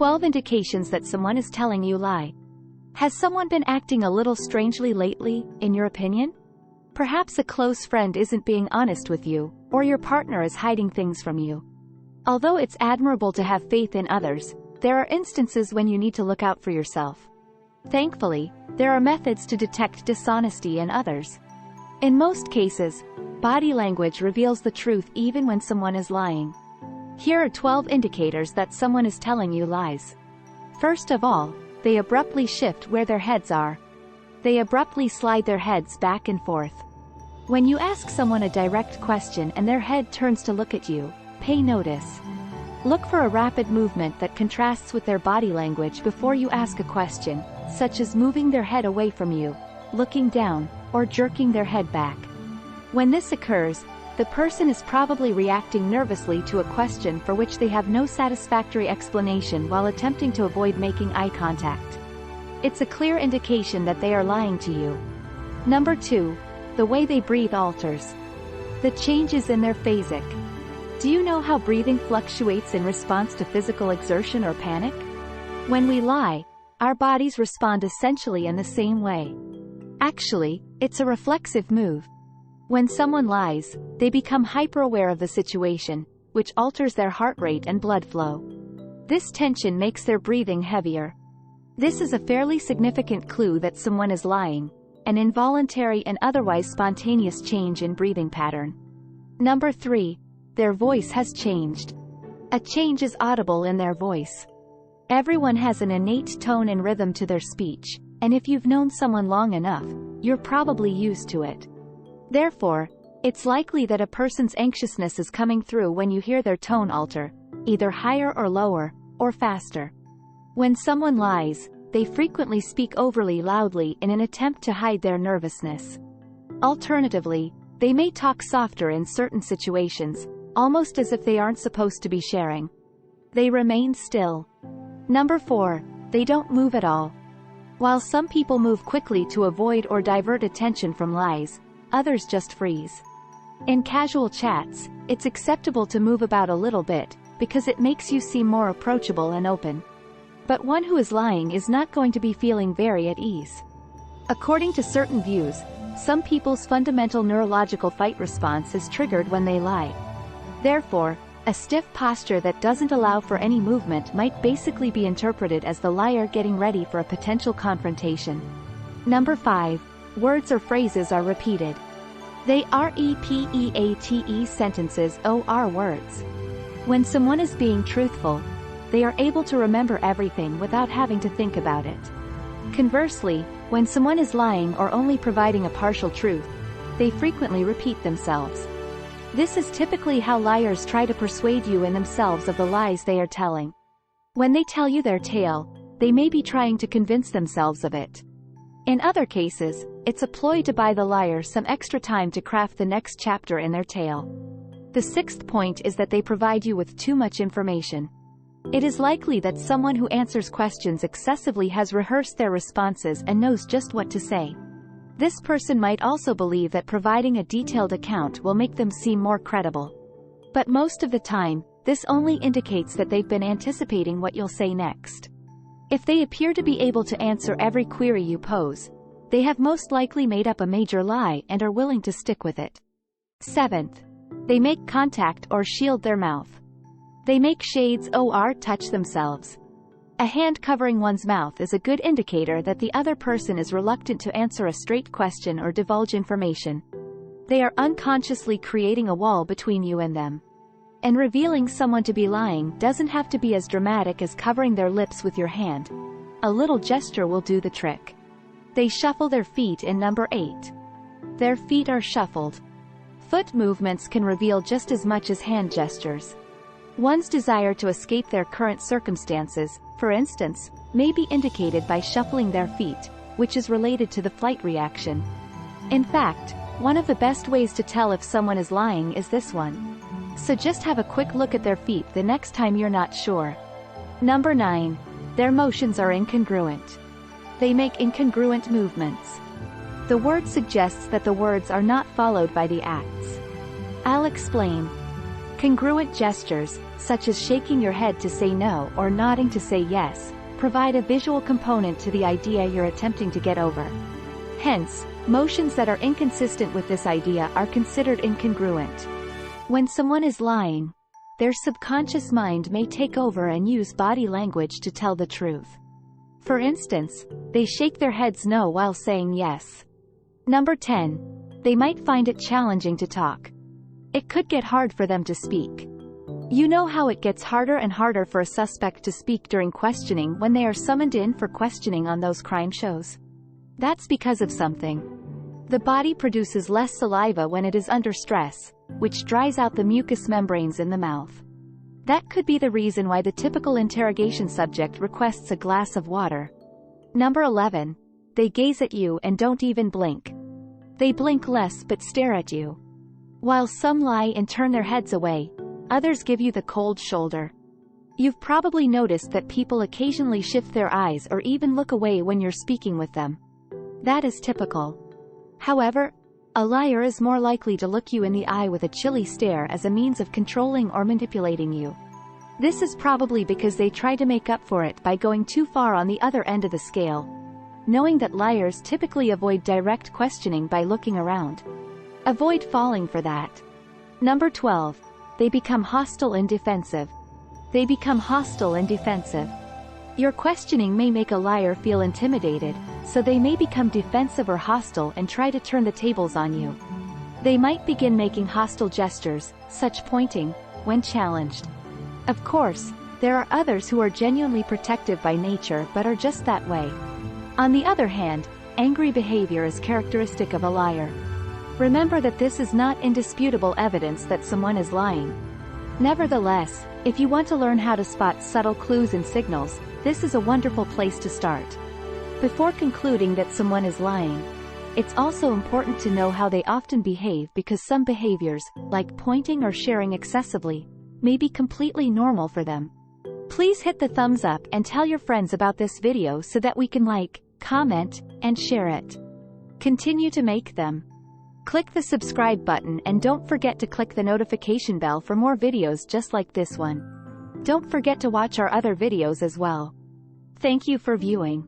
12 indications that someone is telling you lie. Has someone been acting a little strangely lately, in your opinion? Perhaps a close friend isn't being honest with you, or your partner is hiding things from you. Although it's admirable to have faith in others, there are instances when you need to look out for yourself. Thankfully, there are methods to detect dishonesty in others. In most cases, body language reveals the truth even when someone is lying. Here are 12 indicators that someone is telling you lies. First of all, they abruptly shift where their heads are. They abruptly slide their heads back and forth. When you ask someone a direct question and their head turns to look at you, pay notice. Look for a rapid movement that contrasts with their body language before you ask a question, such as moving their head away from you, looking down, or jerking their head back. When this occurs, the person is probably reacting nervously to a question for which they have no satisfactory explanation while attempting to avoid making eye contact. It's a clear indication that they are lying to you. Number 2. The way they breathe alters. The changes in their phasic. Do you know how breathing fluctuates in response to physical exertion or panic? When we lie, our bodies respond essentially in the same way. Actually, it's a reflexive move. When someone lies, they become hyper-aware of the situation, which alters their heart rate and blood flow. This tension makes their breathing heavier. This is a fairly significant clue that someone is lying, an involuntary and otherwise spontaneous change in breathing pattern. Number 3. Their voice has changed. A change is audible in their voice. Everyone has an innate tone and rhythm to their speech, and if you've known someone long enough, you're probably used to it. Therefore, it's likely that a person's anxiousness is coming through when you hear their tone alter, either higher or lower, or faster. When someone lies, they frequently speak overly loudly in an attempt to hide their nervousness. Alternatively, they may talk softer in certain situations, almost as if they aren't supposed to be sharing. They remain still. Number 4. They don't move at all. While some people move quickly to avoid or divert attention from lies, others just freeze. In casual chats, it's acceptable to move about a little bit, because it makes you seem more approachable and open. But one who is lying is not going to be feeling very at ease. According to certain views, some people's fundamental neurological fight response is triggered when they lie. Therefore, a stiff posture that doesn't allow for any movement might basically be interpreted as the liar getting ready for a potential confrontation. Number 5. Words or phrases are repeated. They repeat sentences or words. When someone is being truthful, they are able to remember everything without having to think about it. Conversely, when someone is lying or only providing a partial truth, they frequently repeat themselves. This is typically how liars try to persuade you in themselves of the lies they are telling. When they tell you their tale, they may be trying to convince themselves of it. In other cases, it's a ploy to buy the liar some extra time to craft the next chapter in their tale. The 6th point is that they provide you with too much information. It is likely that someone who answers questions excessively has rehearsed their responses and knows just what to say. This person might also believe that providing a detailed account will make them seem more credible. But most of the time, this only indicates that they've been anticipating what you'll say next. If they appear to be able to answer every query you pose, they have most likely made up a major lie and are willing to stick with it. 7th. They make contact or shield their mouth. They make shades or touch themselves. A hand covering one's mouth is a good indicator that the other person is reluctant to answer a straight question or divulge information. They are unconsciously creating a wall between you and them. And revealing someone to be lying doesn't have to be as dramatic as covering their lips with your hand. A little gesture will do the trick. They shuffle their feet in number 8. Their feet are shuffled. Foot movements can reveal just as much as hand gestures. One's desire to escape their current circumstances, for instance, may be indicated by shuffling their feet, which is related to the flight reaction. In fact, one of the best ways to tell if someone is lying is this one. So just have a quick look at their feet the next time you're not sure. Number 9. Their motions are incongruent. They make incongruent movements. The word suggests that the words are not followed by the acts. I'll explain. Congruent gestures, such as shaking your head to say no or nodding to say yes, provide a visual component to the idea you're attempting to get over. Hence, motions that are inconsistent with this idea are considered incongruent. When someone is lying, their subconscious mind may take over and use body language to tell the truth. For instance, they shake their heads no while saying yes. Number 10. They might find it challenging to talk. It could get hard for them to speak. You know how it gets harder and harder for a suspect to speak during questioning when they are summoned in for questioning on those crime shows? That's because of something. The body produces less saliva when it is under stress, which dries out the mucous membranes in the mouth. That could be the reason why the typical interrogation subject requests a glass of water. Number 11. They gaze at you and don't even blink. They blink less but stare at you. While some lie and turn their heads away, others give you the cold shoulder. You've probably noticed that people occasionally shift their eyes or even look away when you're speaking with them. That is typical. However, a liar is more likely to look you in the eye with a chilly stare as a means of controlling or manipulating you. This is probably because they try to make up for it by going too far on the other end of the scale, knowing that liars typically avoid direct questioning by looking around. Avoid falling for that. Number 12. They become hostile and defensive. They become hostile and defensive. Your questioning may make a liar feel intimidated, so they may become defensive or hostile and try to turn the tables on you. They might begin making hostile gestures, such pointing, when challenged. Of course, there are others who are genuinely protective by nature but are just that way. On the other hand, angry behavior is characteristic of a liar. Remember that this is not indisputable evidence that someone is lying. Nevertheless, if you want to learn how to spot subtle clues and signals, this is a wonderful place to start. Before concluding that someone is lying, it's also important to know how they often behave, because some behaviors, like pointing or sharing excessively, may be completely normal for them. Please hit the thumbs up and tell your friends about this video so that we can like, comment, and share it. Continue to make them. Click the subscribe button and don't forget to click the notification bell for more videos just like this one. Don't forget to watch our other videos as well. Thank you for viewing.